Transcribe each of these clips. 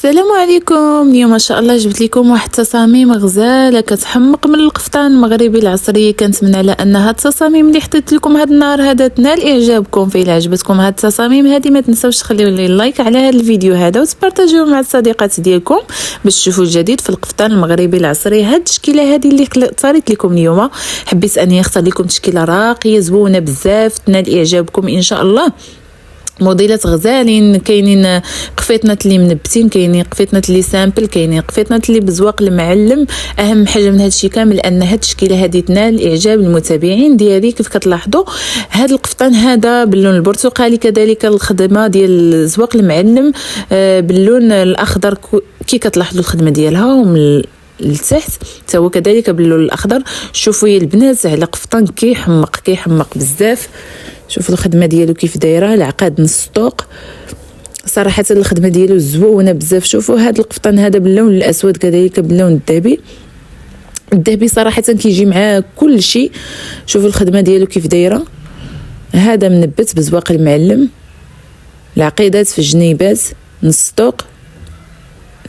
السلام عليكم. اليوم ما شاء الله جبت لكم واحد التصاميم غزاله كتحمق من القفطان المغربي العصري. كنتمنى على ان هاد التصاميم اللي حطيت لكم هاد النهار هذا تنال اعجابكم. فإلا عجبتكم هاد التصاميم هذه ما تنساوش تخليو لي لايك على هذا الفيديو هذا وتبارطاجيوه مع الصديقات ديالكم باش تشوفوا الجديد في القفطان المغربي العصري. هاد التشكيله هذه اللي اختاريت لكم اليوم، حبيت اني نختار لكم تشكيله راقيه زوينه بزاف تنال اعجابكم ان شاء الله. موديلات غزالين، كاينين قفيطنات اللي منبتين، كاينين قفيطنات اللي سامبل، كاينين قفيطنات اللي بزواق المعلم. اهم حاجه من هذا الشيء كامل ان هاد التشكيله هذه تنال اعجاب المتابعين ديالي. كيف كتلاحظوا هذا القفطان هذا باللون البرتقالي، كذلك الخدمه ديال زواق المعلم باللون الاخضر. كي كتلاحظوا الخدمه ديالها ومن لتحت تا هو كذلك باللون الاخضر. شوفوا يا البنات على قفطان كيحمق بزاف. شوفوا الخدمه ديالو كيف دايره، العقاد نص طوق. صراحه الخدمه ديالو زوينه بزاف. شوفوا هذا القفطان هذا باللون الاسود كذلك باللون الذهبي صراحه كيجي مع كل شيء. شوفوا الخدمه ديالو كيف دايره. هذا منبت بزواق المعلم، العقيدات في الجنيبات نص طوق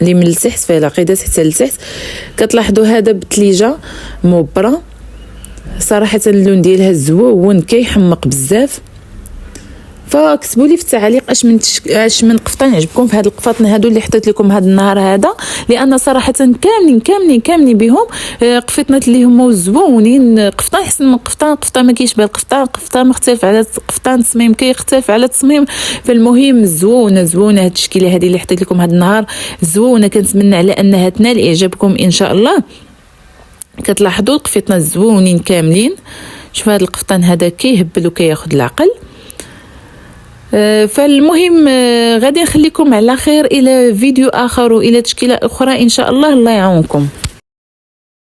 اللي من التحت فيها العقيدات حتى لتحت. كتلاحظوا هذا بتليجه موبره. صراحه اللون ديالها زوون كيحمق بزاف. فكتبوا لي في التعاليق اش من قفطان عجبكم في هاد القفاطن هادو اللي حطيت لكم هاد النهار هذا، لان صراحه كاملين بهم قفيطنات اللي هما زوونين. قفطان احسن من قفطان ما كيشبه قفطان مختلف على قفطان، تصميم كيختلف على تصميم. فالمهم زوونه هاد التشكيله هذه اللي حطيت لكم هاد النهار زوونه. كنتمنى على انها تنال اعجابكم ان شاء الله. كتلاحظوا القفيطنات زوونين كاملين. شوف هذا القفطان هذا كيهبل وكياخذ العقل. فالمهم غادي نخليكم على خير الى فيديو اخر والى تشكيله اخرى ان شاء الله. الله يعاونكم.